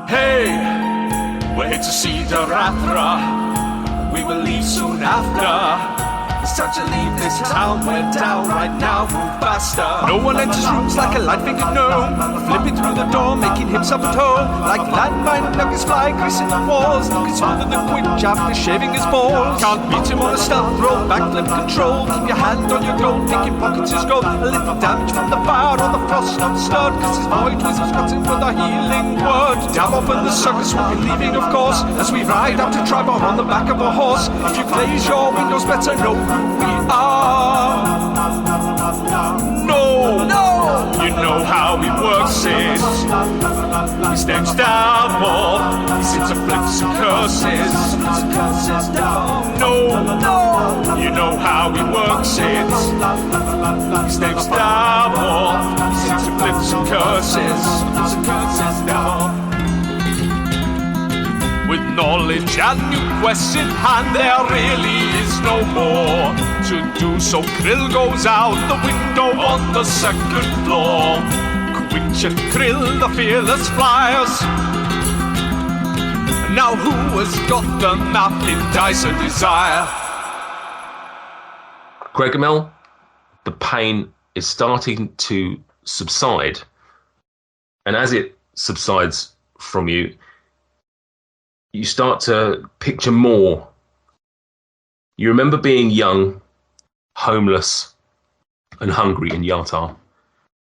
Hey, we're here to see the Yartar. We will leave soon after. It's time to leave this town, we're down right now, move faster. No one enters rooms like a light-fingered gnome, flipping through the door, making himself at home. Like landmine nuggets fly, greasing the walls, looking smoother than Quitch after shaving his balls. Can't beat him on a stealth roll, backflip control. Keep your hand on your gold, picking pockets his gold. A little damage from the fire or the frost on stud, cause his void wisdom's cutting for the healing word. Dab off and the suckers will be leaving, of course, as we ride out to Tribon on the back of a horse. If you glaze your windows better, know who we are. No, you know how he works it. He steps down more, he sits and flips and curses. No, you know how he works it. He steps down more, he sits and flips and curses. With knowledge and new quest in hand, there really is no more to do, so Krill goes out the window on the second floor. Quitch and Krill, the fearless flyers. Now who has got the map in Dice of Desire? Gregamel, the pain is starting to subside, and as it subsides from you, you start to picture more. You remember being young, homeless, and hungry in Yartar.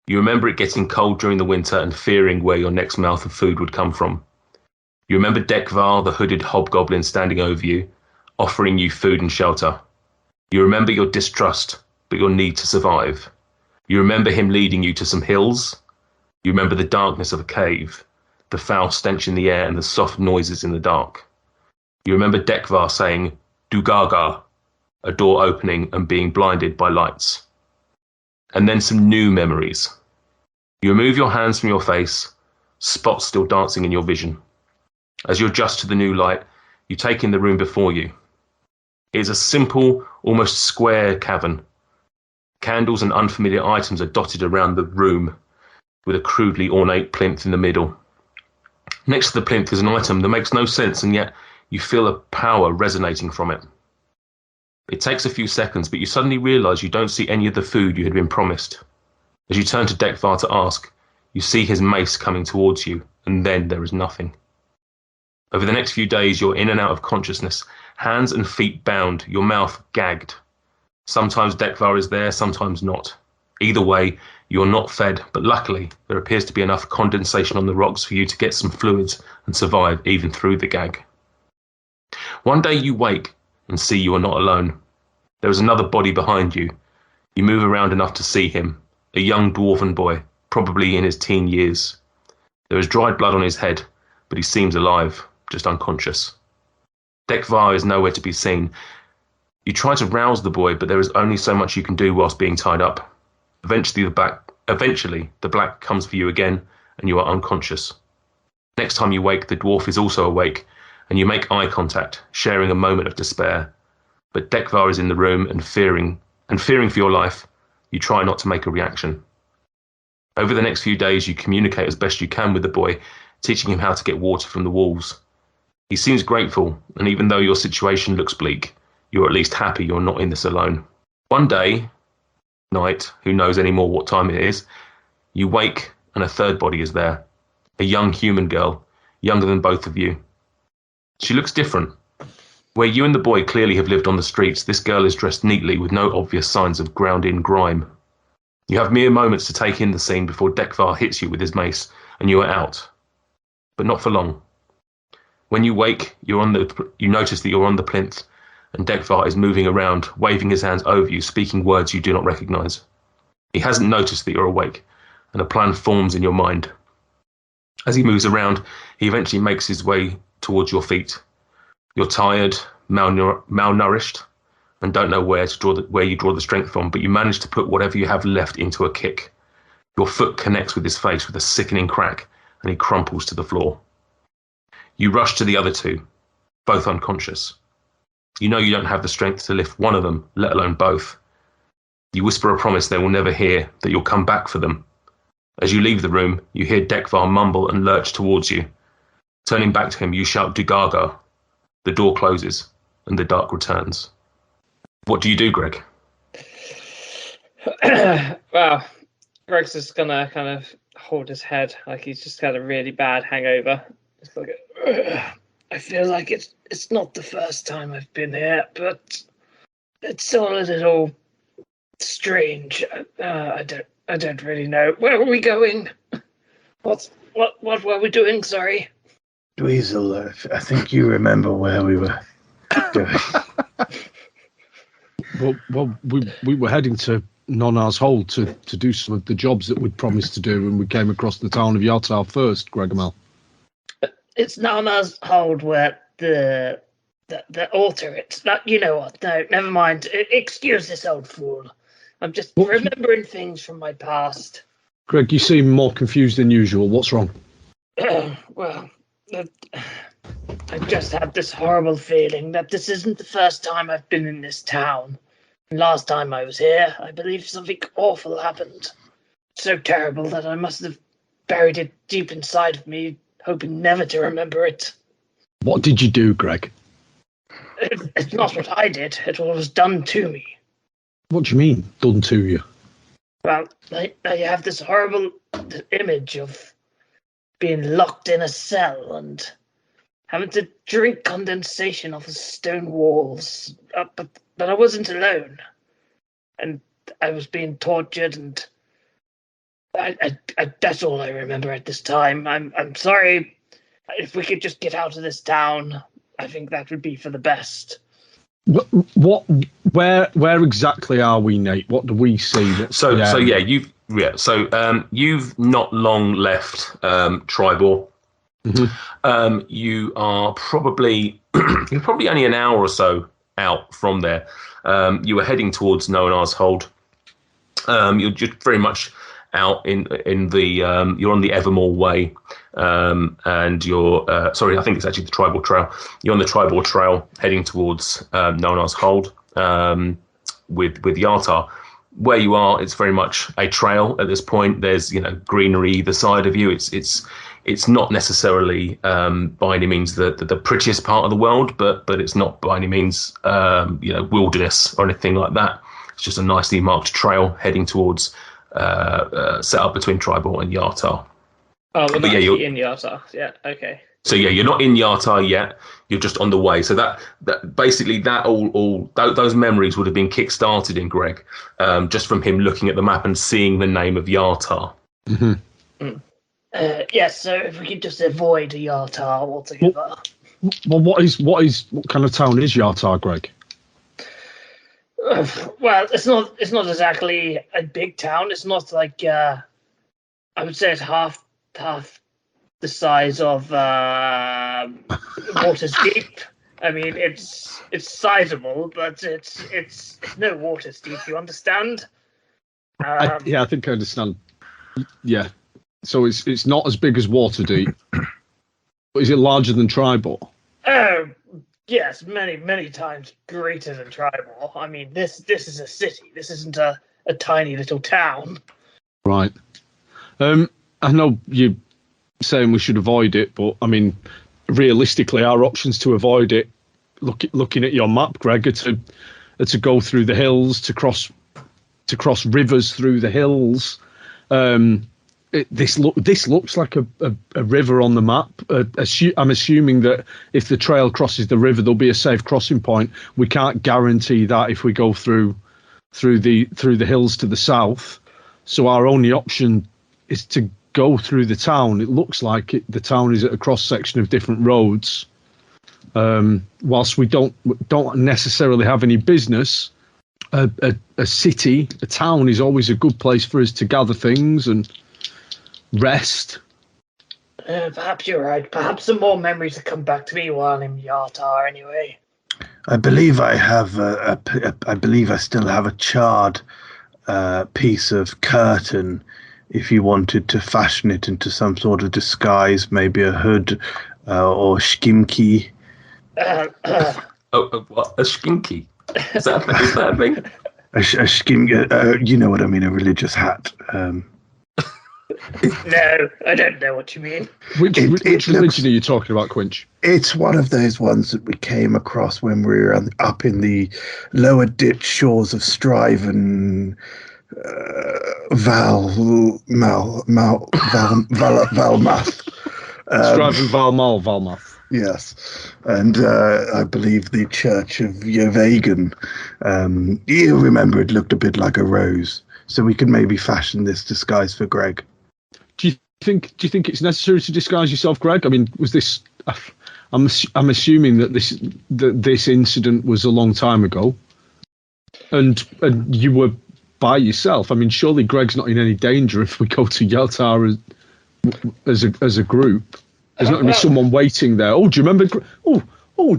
You remember it getting cold during the winter and fearing where your next mouth of food would come from. You remember Dekvar, the hooded hobgoblin, standing over you, offering you food and shelter. You remember your distrust, but your need to survive. You remember him leading you to some hills. You remember the darkness of a cave, the foul stench in the air and the soft noises in the dark. You remember Dekvar saying, Dugaga, a door opening and being blinded by lights. And then some new memories. You remove your hands from your face, spots still dancing in your vision. As you adjust to the new light, you take in the room before you. It is a simple, almost square cavern. Candles and unfamiliar items are dotted around the room, with a crudely ornate plinth in the middle. Next to the plinth is an item that makes no sense, and yet you feel a power resonating from it. It takes a few seconds, but you suddenly realise you don't see any of the food you had been promised. As you turn to Dekvar to ask, you see his mace coming towards you, and then there is nothing. Over the next few days, you're in and out of consciousness, hands and feet bound, your mouth gagged. Sometimes Dekvar is there, sometimes not. Either way, you're not fed, but luckily there appears to be enough condensation on the rocks for you to get some fluids and survive even through the gag. One day you wake and see you are not alone. There is another body behind you. You move around enough to see him, a young dwarven boy, probably in his teen years. There is dried blood on his head, but he seems alive, just unconscious. Dekvar is nowhere to be seen. You try to rouse the boy, but there is only so much you can do whilst being tied up. Eventually the black comes for you again, and you are unconscious. Next time you wake, the dwarf is also awake, and you make eye contact, sharing a moment of despair. But Dekvar is in the room, and fearing for your life, you try not to make a reaction. Over the next few days, you communicate as best you can with the boy, teaching him how to get water from the walls. He seems grateful, and even though your situation looks bleak, you're at least happy you're not in this alone. One day, night, who knows anymore what time it is, you wake and a third body is there. A young human girl, younger than both of you. She looks different. Where you and the boy clearly have lived on the streets, this girl is dressed neatly with no obvious signs of ground-in grime. You have mere moments to take in the scene before Dekvar hits you with his mace, and you are out. But not for long. When you wake, you notice that you're on the plinth, and Dekvar is moving around, waving his hands over you, speaking words you do not recognise. He hasn't noticed that you're awake, and a plan forms in your mind. As he moves around, he eventually makes his way towards your feet. You're tired, malnourished, and don't know where you draw the strength from, but you manage to put whatever you have left into a kick. Your foot connects with his face with a sickening crack, and he crumples to the floor. You rush to the other two, both unconscious. You know you don't have the strength to lift one of them, let alone both. You whisper a promise they will never hear, that you'll come back for them. As you leave the room, you hear Dekvar mumble and lurch towards you. Turning back to him, you shout Dugaga. The door closes, and the dark returns. What do you do, Greg? Well, Greg's just gonna kind of hold his head like he's just got a really bad hangover. Just like, I feel like it's not the first time I've been here, but it's all a little strange. I don't really know. Where are we going? What were we doing? Sorry. Dweezil, I think you remember where we were going. Well, we were heading to Nonar's Hold to do some of the jobs that we'd promised to do, and we came across the town of Yartar first, Gregomel. It's Nonar's Hold where the altar is. You know what? No, never mind. Excuse this old fool. I'm just remembering things from my past. Greg, you seem more confused than usual. What's wrong? Well, I just had this horrible feeling that this isn't the first time I've been in this town. And last time I was here, I believe something awful happened. So terrible that I must have buried it deep inside of me, hoping never to remember it. What did you do, Greg? It's not what I did. It was done to me. What do you mean, done to you? Well, I have this horrible image of being locked in a cell and having to drink condensation off the stone walls. But I wasn't alone. And I was being tortured, and I that's all I remember at this time. I'm sorry. If we could just get out of this town, I think that would be for the best. Where exactly are we, Nate? What do we see? You've not long left Tribor. Mm-hmm. You are probably only an hour or so out from there. You were heading towards Nonar's Hold. You're just very much out in the you're on the Evermore Way, and you're I think it's actually the Tribal Trail. You're on the Tribal Trail heading towards Nonar's Hold with Yartar. Where you are, it's very much a trail at this point. There's greenery either side of you. It's not necessarily by any means the prettiest part of the world, but it's not by any means wilderness or anything like that. It's just a nicely marked trail heading towards set up between Tribal and Yartar. Oh, well, that's you're in Yartar. Yeah, okay. So you're not in Yartar yet. You're just on the way. So that basically that all those memories would have been kick-started in Greg, just from him looking at the map and seeing the name of Yartar. Mm-hmm. Yes. So if we could just avoid Yartar altogether. Well, what kind of town is Yartar, Greg? Well, it's not exactly a big town. It's not like I would say it's half the size of Water's Deep. I mean, it's sizable, but it's no Water's Deep. You understand? I think I understand. Yeah. So it's not as big as Waterdeep, but is it larger than Tribal? Oh, yes, many times greater than Tribal. I mean, this is a city. This isn't a tiny little town. Right. I know you're saying we should avoid it, but I mean, realistically, our options to avoid it, looking at your map, Greg, are to go through the hills, to cross rivers through the hills. This looks like a river on the map. I'm assuming that if the trail crosses the river, there'll be a safe crossing point. We can't guarantee that if we go through the hills to the south. So our only option is to go through the town. It looks like the town is at a cross section of different roads. Whilst we don't necessarily have any business, a city, a town is always a good place for us to gather things and rest. Perhaps you're right. Perhaps some more memories will come back to me while I'm in Yartar anyway. I believe I have I believe I still have a charred piece of curtain. If you wanted to fashion it into some sort of disguise, maybe a hood or shkimki. What? A skinky? Is that a thing? A skin, you know what I mean, a religious hat. No, I don't know what you mean. Which religion looks- are you talking about, Quinch? It's one of those ones that we came across when we were up in the lower ditch shores of Strive and Valmath. Strive and Valmath. Yes, and I believe the Church of Yvagan. You remember it looked a bit like a rose, so we could maybe fashion this disguise for Greg. Do you think it's necessary to disguise yourself, Greg? I mean, was this? I'm assuming that this incident was a long time ago, and you were by yourself. I mean, surely Greg's not in any danger if we go to Yartar as a group. There's not going to be someone waiting there. Oh, do you remember? Do you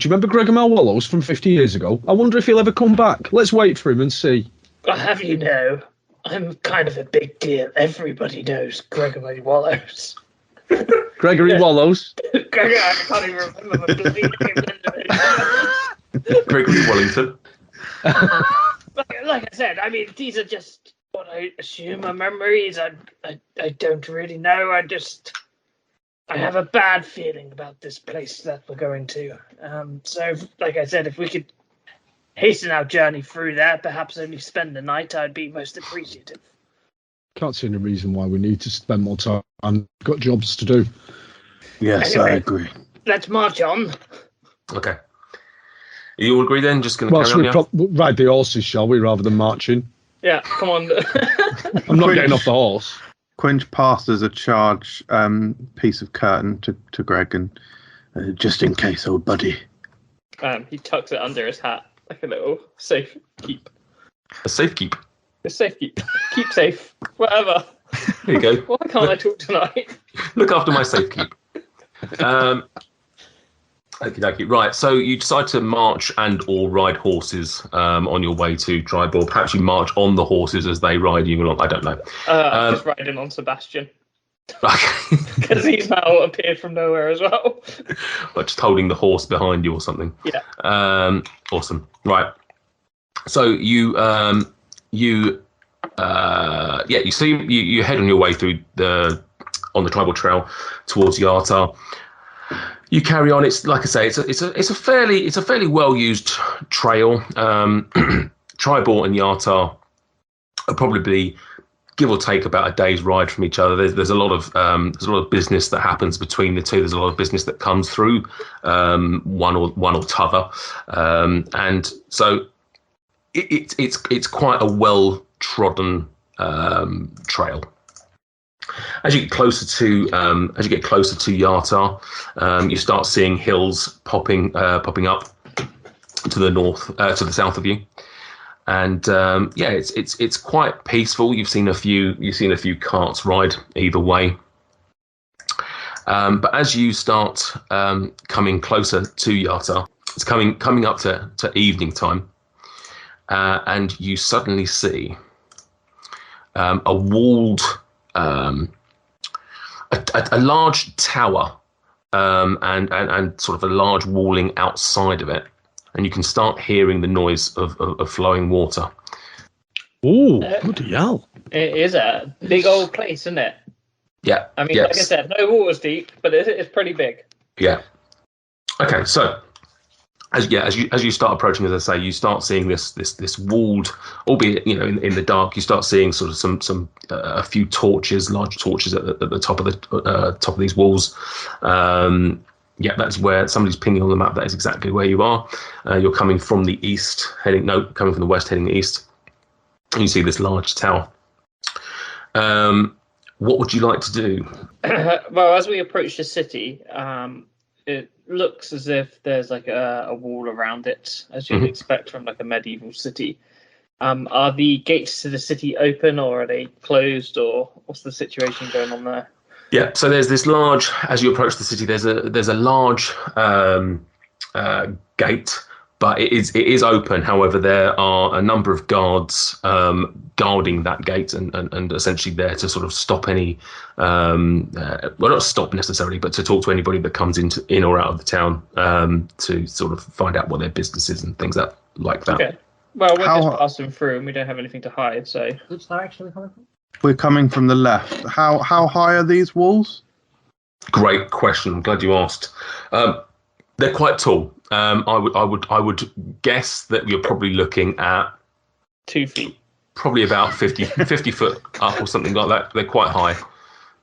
remember Greg Wallows from 50 years ago? I wonder if he'll ever come back. Let's wait for him and see. I'll have you know, I'm kind of a big deal. Everybody knows Gregory Wallows. Gregory Wallows. Gregory, I can't even remember the bloody name. Gregory Wellington. Like I said, I mean, these are just what I assume are memories. I don't really know. I have a bad feeling about this place that we're going to. So, like I said, if we could hasten our journey through there, perhaps only spend the night, I'd be most appreciative. Can't see any reason why we need to spend more time. I've got jobs to do. Yes, Anyway. I agree. Let's march on. Okay. You all agree then? Just going to Well, carry on, we'll ride the horses, shall we, rather than marching? Yeah, come on. I'm not getting off the horse. Quinch passes a charge piece of curtain to Greg, and just in case, old buddy. He tucks it under his hat like a little safe keep. A safe keep. A safe keep. Keep safe. Whatever. There you go. Why can't I talk tonight? Look after my safe keep. Okay. Right, so you decide to march and or ride horses on your way to Tribal. Perhaps you march on the horses as they ride you along. I don't know. I'm just riding on Sebastian. Okay. Because he's now appeared from nowhere as well. But just holding the horse behind you or something. Yeah. Awesome. Right. So you head on your way through on the tribal trail towards Yartar. You carry on. It's like I say, it's a fairly well used trail. Tribal and Yartar are probably, give or take, about a day's ride from each other. There's a lot of business that happens between the two. There's a lot of business that comes through one or t'other, and so it's quite a well trodden trail. As you get closer to Yartar, you start seeing hills popping up to the north, to the south of you, and it's quite peaceful. You've seen a few carts ride either way, but as you start coming closer to Yartar, it's coming up to evening time, and you suddenly see a walled. A large tower and sort of a large walling outside of it, and you can start hearing the noise of flowing water. Oh, bloody hell. It is a big old place, isn't it? Yeah. I mean, like I said, no water's deep, but it's pretty big. Yeah. Okay, so as you start approaching, as I say, you start seeing this walled, albeit in the dark. You start seeing sort of some a few torches, large torches at the top of these walls. That's where somebody's pinging on the map. That is exactly where you are. You're coming from the east, coming from the west, heading east. And you see this large tower. What would you like to do? Well, as we approach the city, it looks as if there's like a wall around it, as you'd expect from like a medieval city. Are the gates to the city open, or are they closed, or what's the situation going on there? Yeah, so there's this large, as you approach the city, there's a large gate, but it is open. However, there are a number of guards guarding that gate and essentially there to sort of stop any, well, not stop necessarily, but to talk to anybody that comes in or out of the town, to sort of find out what their business is and things like that. Okay. Well, we're just passing through and we don't have anything to hide, so... Which direction are we coming from? We're coming from the left. How high are these walls? Great question. I'm glad you asked. They're quite tall. I would guess that you're probably looking at 2 feet. probably about 50 foot up or something like that. They're quite high.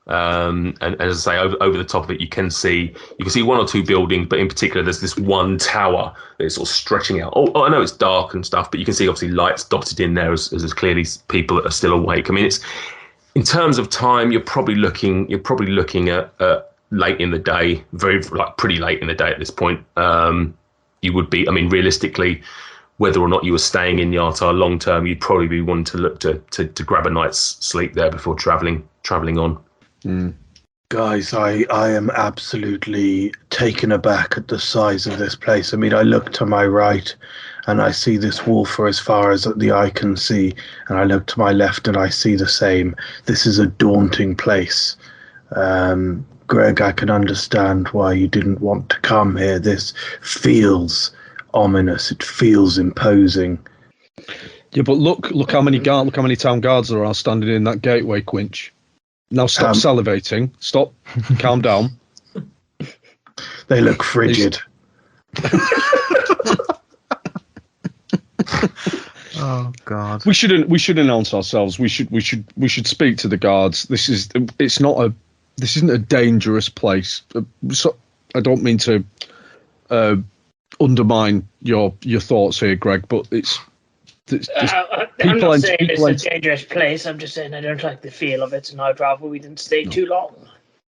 And as I say, over the top of it, you can see one or two buildings, but in particular, there's this one tower that's sort of stretching out. Oh, I know it's dark and stuff, but you can see obviously lights dotted in there as clearly people that are still awake. I mean, it's in terms of time, you're probably looking at late in the day, pretty late in the day at this point. You would be, I mean, realistically, whether or not you were staying in Yartar long term, you'd probably be wanting to look to grab a night's sleep there before traveling on. Guys, I am absolutely taken aback at the size of this place. I mean, I look to my right and I see this wall for as far as the eye can see, and I look to my left and I see the same. This is a daunting place. Greg, I can understand why you didn't want to come here. This feels ominous. It feels imposing. Yeah, but look how many town guards there are standing in that gateway, Quinch. Now stop salivating. Stop. Calm down. They look frigid. Oh God. We should announce ourselves. We should speak to the guards. This isn't a dangerous place. So, I don't mean to undermine your thoughts here, Greg, but I'm not saying it's a dangerous place. I'm just saying I don't like the feel of it, and I'd rather we didn't stay too long.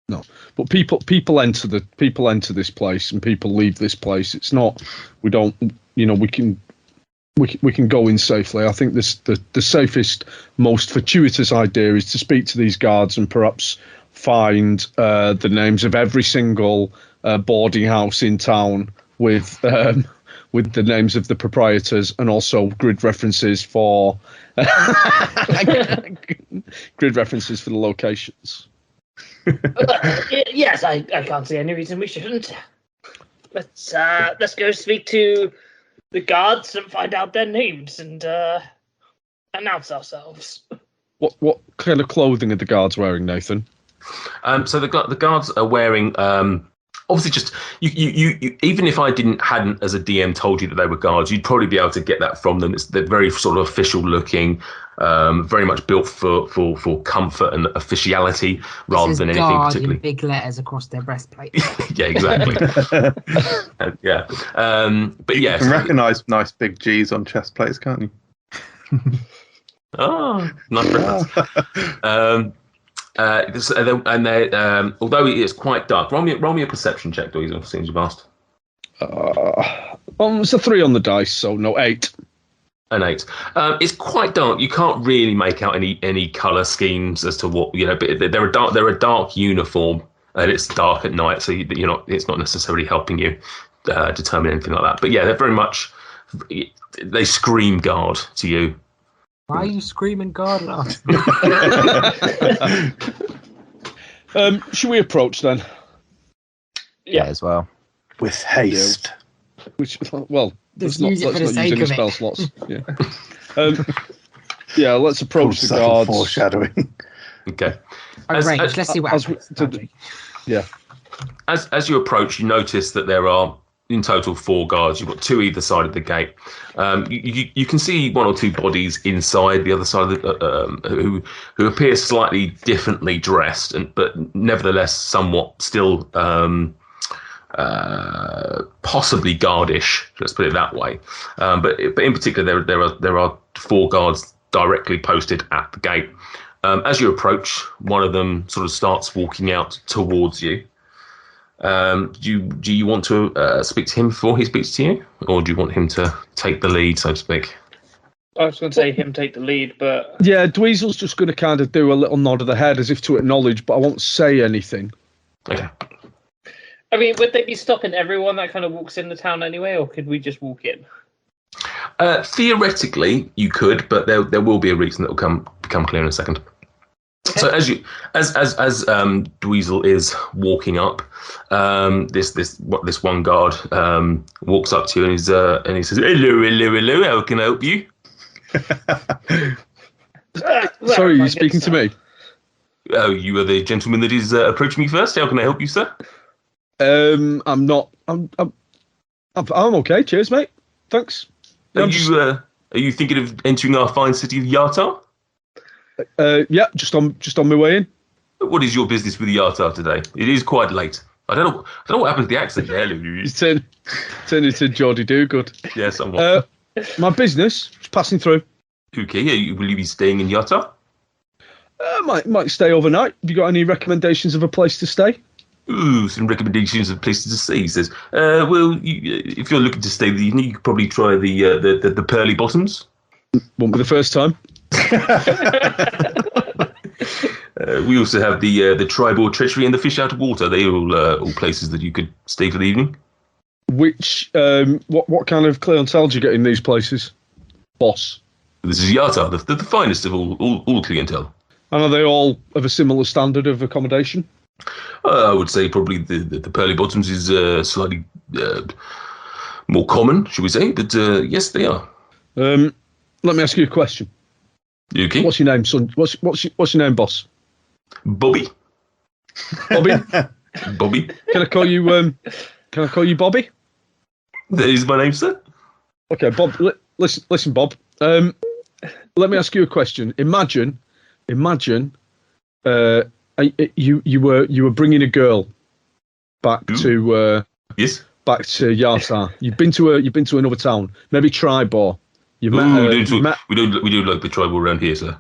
No, but people enter this place and people leave this place. It's not. We don't. We can go in safely. I think the safest, most fortuitous idea is to speak to these guards and perhaps find the names of every single boarding house in town with the names of the proprietors and also grid references for the locations. Yes, I can't see any reason we shouldn't. Let's go speak to the guards and find out their names and announce ourselves. What kind of clothing are the guards wearing, Nathan? So the guards are wearing obviously just you even if I hadn't as a DM told you that they were guards, you'd probably be able to get that from them. They're very sort of official looking, very much built for comfort and officiality rather than anything particularly. In big letters across their breastplate. Yeah, exactly. Yeah, but yeah, You can recognise nice big G's on chest plates, can't you? Oh, nice reference. Although it is quite dark, roll me a perception check, Dweezil, since you've asked. It's a 3 on the dice, so no 8. An 8. It's quite dark. You can't really make out any colour schemes as to what But they're a dark uniform, and it's dark at night, so it's not necessarily helping you determine anything like that. But yeah, they're very much. They scream guard to you. Why are you screaming guard at us? Should we approach then? Yeah, as well. With haste. Let's not use use any spell slots. Yeah. Let's approach the guards. Foreshadowing. Okay. Let's see what happens. Yeah. As you approach, you notice that there are in total 4 guards. You've got 2 either side of the gate. You can see 1 or 2 bodies inside the other side of the who appear slightly differently dressed, but nevertheless somewhat still possibly guardish. Let's put it that way. But in particular, there are 4 guards directly posted at the gate. As you approach, one of them sort of starts walking out towards you. Do you want to speak to him before he speaks to you, or do you want him to take the lead, so to speak? I was going to say him take the lead, but yeah, Dweezil's just going to kind of do a little nod of the head as if to acknowledge, but I won't say anything. Okay. I mean, would they be stopping everyone that kind of walks in the town anyway, or could we just walk in? Theoretically, you could, but there will be a reason that will become clear in a second. Okay. So as Dweezil is walking up, this one guard walks up to you and he says, "Hello, how can I help you?" Sorry, you're speaking to me? Oh, you are the gentleman that is approaching me first. How can I help you, sir? I'm not. I'm okay. Cheers, mate. Thanks. Are you thinking of entering our fine city of Yartar? Yeah, just on my way in. What is your business with Yartar today? It is quite late. I don't know what happened to the accent there. You turn into Geordie Do-Good. Yeah, somewhat. My business is passing through. Okay, will you be staying in Yartar? Might stay overnight. Have you got any recommendations of a place to stay? Ooh, some recommendations of places to stay. He says, well, if you're looking to stay the evening, you could probably try the Pearly Bottoms. Won't be the first time. We also have the Tribor Treachery and the Fish Out of Water. They are all places that you could stay for the evening. Which what kind of clientele do you get in these places, boss? This is Yartar, the finest of all clientele. And are they all of a similar standard of accommodation? I would say probably the Pearly Bottoms is slightly more common, should we say? But yes, they are. Let me ask you a question. Okay. What's your name, son? What's your name, boss? Bobby. Bobby. Bobby. Can I call you? Can I call you Bobby? That is my name, sir. Okay, Bob. Listen, Bob. Let me ask you a question. Imagine. You were bringing a girl back to yes, back to Yartar. You've been to another town, maybe Tribor. You met her. We don't like the Tribor around here, sir.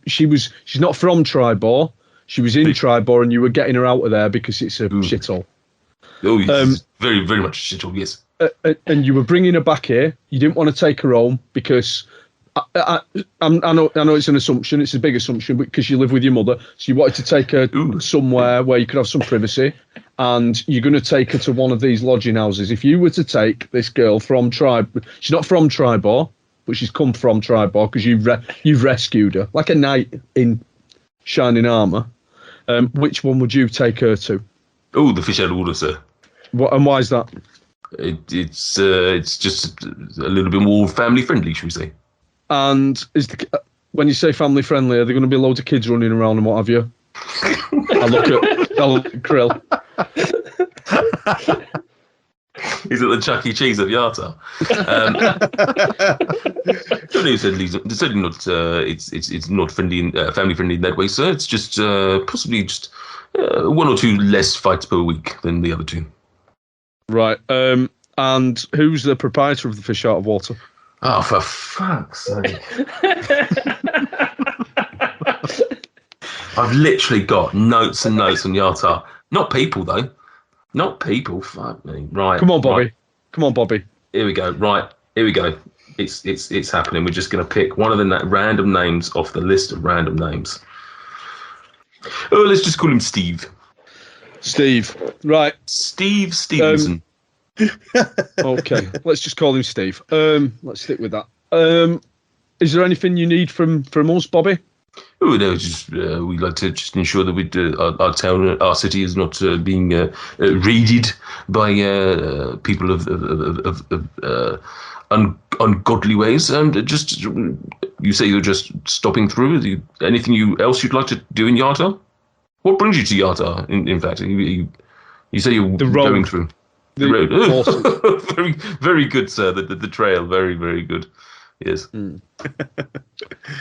She's not from Tribor. She was in Tribor, and you were getting her out of there because it's a shithole. Oh, yes, very, very much a shithole. Yes. And you were bringing her back here. You didn't want to take her home because I know it's an assumption. It's a big assumption because you live with your mother. So you wanted to take her somewhere where you could have some privacy, and you're going to take her to one of these lodging houses. If you were to take this girl from she's not from Tribor, but she's come from Tribor because you've rescued her like a knight in shining armour. Which one would you take her to? Oh, the Fish Out of Water, sir. What, and why is that? It's just a little bit more family friendly, should we say? And when you say family friendly, are there going to be loads of kids running around and what have you? I look at Krill. Is it the Chuck E. Cheese of Yartar? Certainly not. It's not friendly, family friendly in that way, sir. It's just possibly just one or two less fights per week than the other two. Right. And who's the proprietor of the Fish Out of Water? Oh, for fuck's sake. I've literally got notes and notes on Yartar. Not people, though. Not people. Fuck me. Right. Come on, Bobby. Right. Come on, Bobby. Here we go. Right. Here we go. It's happening. We're just going to pick one of the random names off the list of random names. Oh, let's just call him Steve. Steve. Right. Steve Stevenson. Okay, let's just call him Steve. Let's stick with that. Is there anything you need from us, Bobby? Oh no, just we'd like to just ensure that our town, our city, is not being raided by people of ungodly ways. And just you say you're just stopping through. Anything else you'd like to do in Yartar? What brings you to Yartar? In fact, you say you're going through. The road. Awesome. Very, very good, sir. The trail, very, very good. Yes.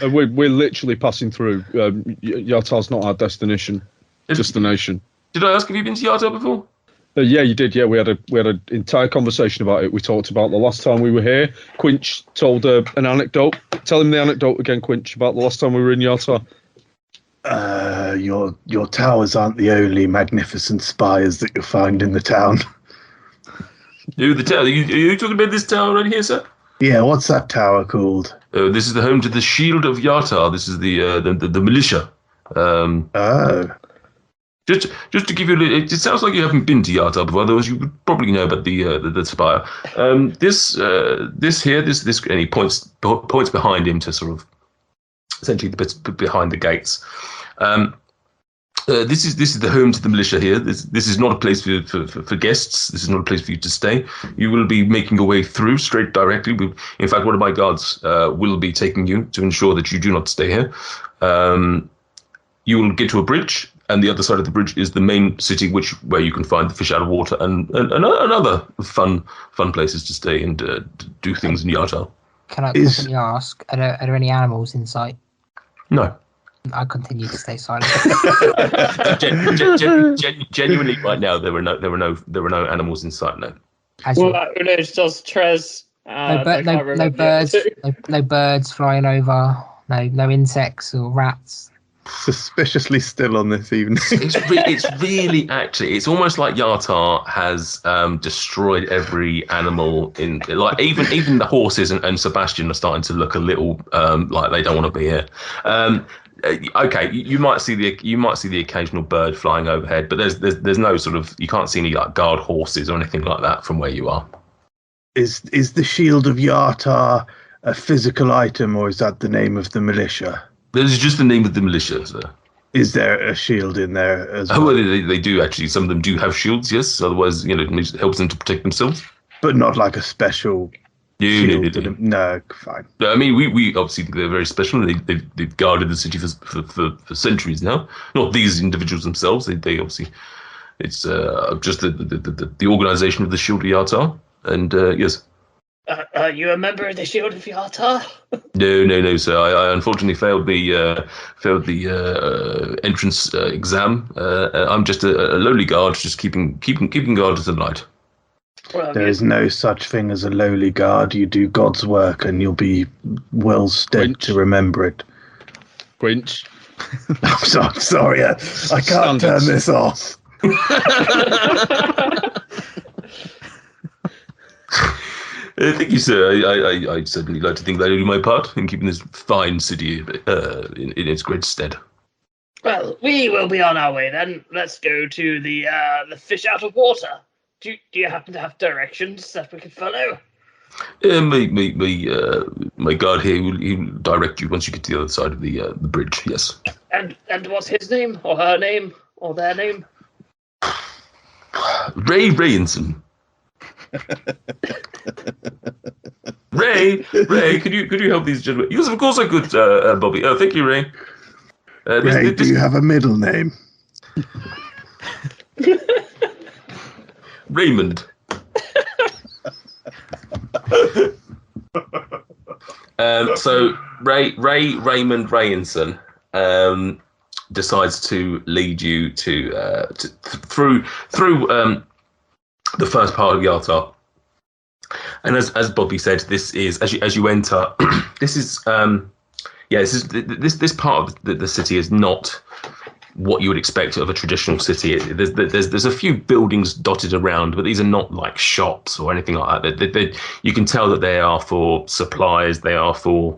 We're literally passing through. Yartar's not our destination. Destination. Did I ask if you've been to Yartar before? Yeah, you did. Yeah, we had an entire conversation about it. We talked about the last time we were here. Quinch told an anecdote. Tell him the anecdote again, Quinch, about the last time we were in Yartar. Your towers aren't the only magnificent spires that you'll find in the town. The tower? Are you talking about this tower right here, sir? Yeah, what's that tower called? This is the home to the Shield of Yartar. This is the militia. Oh. Just to give you it sounds like you haven't been to Yartar before, otherwise you would probably know about the spire. This here, and he points behind him to sort of essentially the bit behind the gates. This is the home to the militia here. This is not a place for guests. This is not a place for you to stay. You will be making your way through straight directly. In fact, one of my guards will be taking you to ensure that you do not stay here. You will get to a bridge, and the other side of the bridge is the main city, where you can find the fish out of water and other fun places to stay and do things in Yartar. Can I quickly ask, are there any animals in sight? No. I continue to stay silent. Genuinely, right now there were no animals in sight. No. Does Trez? No birds. No birds flying over. No insects or rats. Suspiciously still on this evening. It's really actually. It's almost like Yartar has destroyed every animal in. Like even the horses and Sebastian are starting to look a little like they don't want to be here. Okay, you might see the occasional bird flying overhead, but there's no sort of, you can't see any like guard horses or anything like that from where you are. Is the shield of Yartar a physical item, or is that the name of the militia? This is just the name of the militia, sir. Is there a shield in there as well? Oh, they do actually. Some of them do have shields, yes. Otherwise, it helps them to protect themselves. But not like a special shield. No, fine. I mean, we obviously think they're very special. They've guarded the city for centuries now. Not these individuals themselves. They obviously, it's just the organisation of the Shield of Yartar. And yes. Are you a member of the Shield of Yartar? No, sir. I unfortunately failed the entrance exam. I'm just a lowly guard, just keeping guard at the night. Well, there is no such thing as a lowly guard. You do God's work, and you'll be well stead to remember it. Quinch. I'm sorry. I can't turn this off. Thank you, sir. I certainly like to think that I do my part in keeping this fine city in its great stead. Well, we will be on our way then. Let's go to the fish out of water. Do you happen to have directions that we can follow? My guard here will direct you once you get to the other side of the bridge. Yes. And what's his name or her name or their name? Ray Rayinson. Ray, could you help these gentlemen? Yes, of course I could, Bobby. Oh, thank you, Ray. Ray, do you have a middle name? Raymond. So Raymond Rayinson decides to lead you through the first part of Yartar. And as Bobby said, this is as you enter. This is this part of the city is not what you would expect of a traditional city. There's a few buildings dotted around, but these are not like shops or anything like that. You can tell that they are for supplies. They are for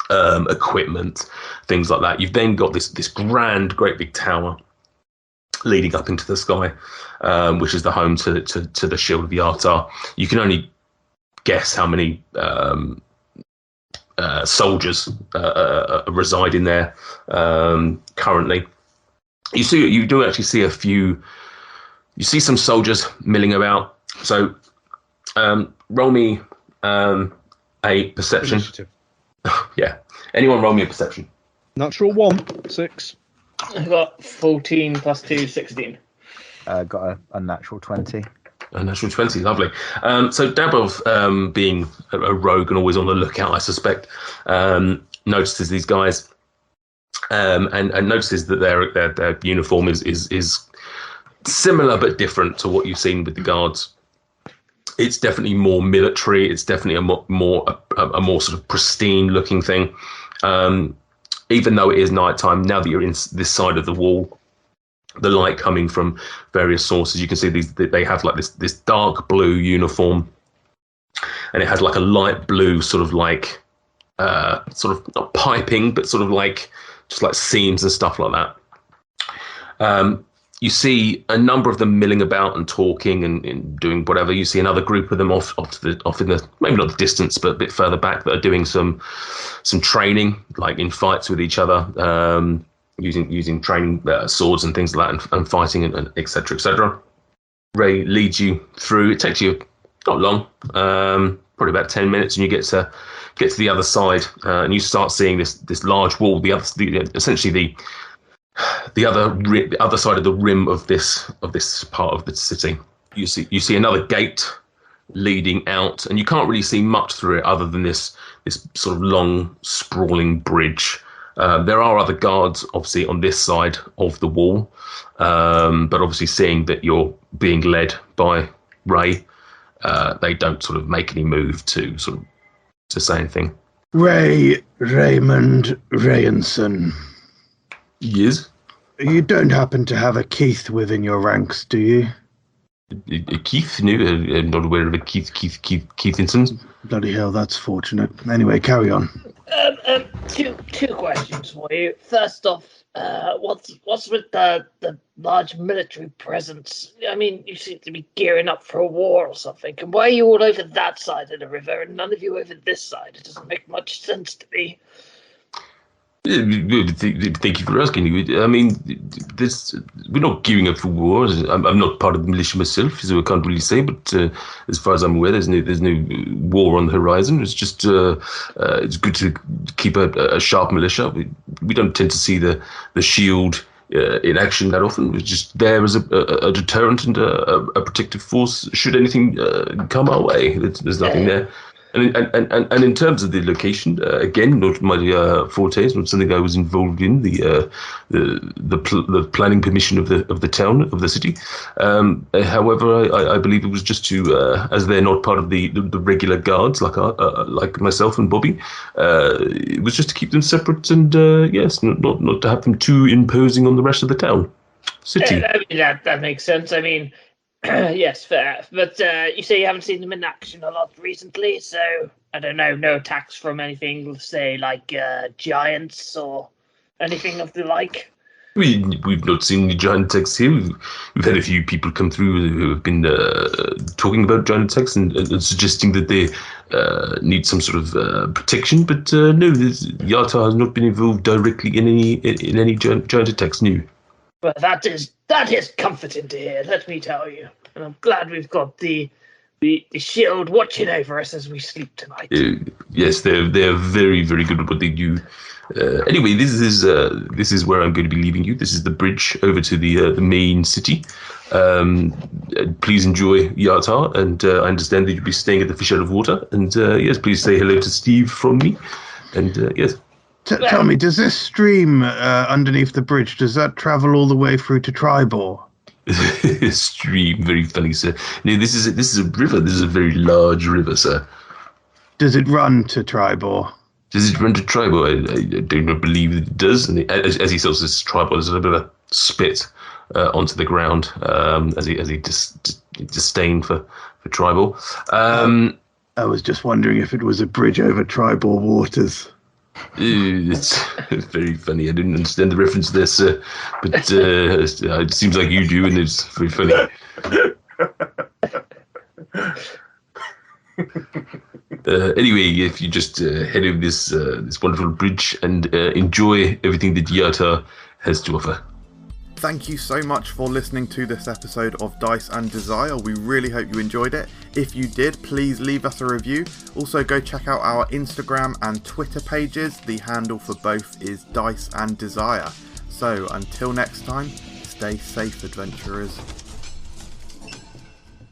equipment, things like that. You've then got this great big tower leading up into the sky, which is the home to the Shield of Yartar. You can only guess how many soldiers reside in there currently. You do actually see a few. You see some soldiers milling about. So roll me a perception. Initiative. Yeah. Anyone roll me a perception. Natural 1, 6. I got 14 plus 2, 16. Got a natural 20. A natural 20, lovely. So Dabov, being a rogue and always on the lookout, I suspect, notices these guys and notices that their uniform is similar but different to what you've seen with the guards. It's definitely more military. It's definitely a more sort of pristine looking thing. Even though it is nighttime, now that you're in this side of the wall, the light coming from various sources, you can see they have like this dark blue uniform, and it has like a light blue sort of not piping, but sort of like just like seams and stuff like that. you see a number of them milling about and talking and doing whatever. You see another group of them off in the, maybe not the distance, but a bit further back, that are doing some training, like in fights with each other, using training swords and things like that, and fighting and et cetera, et cetera. Ray leads you through. It takes you not long, probably about 10 minutes, and you get to the other side, and you start seeing this large wall. Essentially the other side of the rim of this part of the city. You see another gate leading out, and you can't really see much through it other than this sort of long sprawling bridge. There are other guards obviously on this side of the wall, but obviously seeing that you're being led by Ray, they don't sort of make any move to say anything. Raymond Rayanson. Yes? You don't happen to have a Keith within your ranks, do you? Keith? No, I'm not aware of a Keithinson. Bloody hell, that's fortunate. Anyway, carry on. Two questions for you. First off, what's with the large military presence? I mean, you seem to be gearing up for a war or something. And why are you all over that side of the river and none of you over this side? It doesn't make much sense to me. Thank you for asking. I mean, we're not gearing up for war. I'm not part of the militia myself, so I can't really say. But as far as I'm aware, there's no war on the horizon. It's just it's good to keep a sharp militia. We don't tend to see the shield in action that often. It's just there as a deterrent and a protective force should anything come our way. There's nothing there. And in terms of the location, again, not my forte. It's not something I was involved in. The planning permission of the town, of the city. However, I believe it was just to, as they're not part of the regular guards like myself and Bobby, it was just to keep them separate and yes, not to have them too imposing on the rest of the town, city. I mean, that makes sense. I mean. Yes, fair. But you say you haven't seen them in action a lot recently, so I don't know, no attacks from anything, say, like giants or anything of the like? We've not seen any giant attacks here. We've had a few people come through who have been talking about giant attacks and suggesting that they need some sort of protection, but no, Yartar has not been involved directly in any giant attacks, no. Well, that is comforting to hear, let me tell you. And I'm glad we've got the shield watching over us as we sleep tonight. Yes, they're very, very good at what they do. Anyway, this is where I'm going to be leaving you. This is the bridge over to the main city. Please enjoy Yartar, and I understand that you'll be staying at the Fish Out of Water. And yes, please say hello to Steve from me. And yes. Tell me, does this stream underneath the bridge, does that travel all the way through to Tribor? Stream, very funny, sir. No, this is a river. This is a very large river, sir. Does it run to Tribor? Does it run to Tribor? I do not believe that it does. And as he says this Tribor, there's a little bit of a spit onto the ground as he disdained for Tribor. I was just wondering if it was a bridge over Tribor waters. It's very funny. I didn't understand the reference there, sir, but it seems like you do, and it's very funny. Anyway, if you just head over this wonderful bridge and enjoy everything that Yartar has to offer. Thank you so much for listening to this episode of Dice and Desire. We really hope you enjoyed it. If you did, please leave us a review. Also, go check out our Instagram and Twitter pages. The handle for both is Dice and Desire. So, until next time, stay safe, adventurers.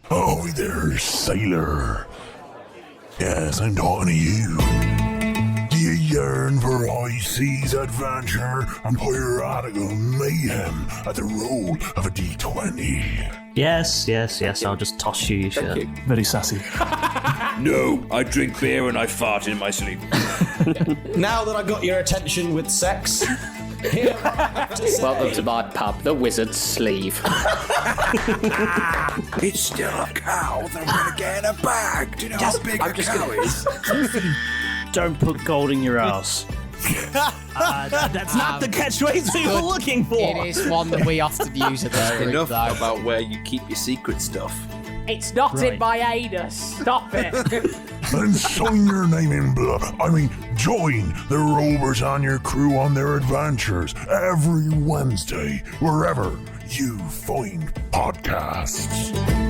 Oh, there, sailor. Yes, I'm talking to you. Do you yearn for high seas adventure and piratical mayhem at the roll of a D20? Yes, I'll just toss you your shirt. Very sassy. No, I drink beer and I fart in my sleep. Now that I've got your attention with sex, here welcome to my pub, the Wizard's Sleeve. It's still a cow that I'm gonna get in a bag. Do you know how big a cow is? Don't put gold in your ass. That's not the catchphrase we were looking for. It is one that we often use at this group, Enough though. about where you keep your secret stuff. It's not in my anus. Stop it. And sign your name in blood. Join the Rovers and your crew on their adventures every Wednesday, wherever you find podcasts.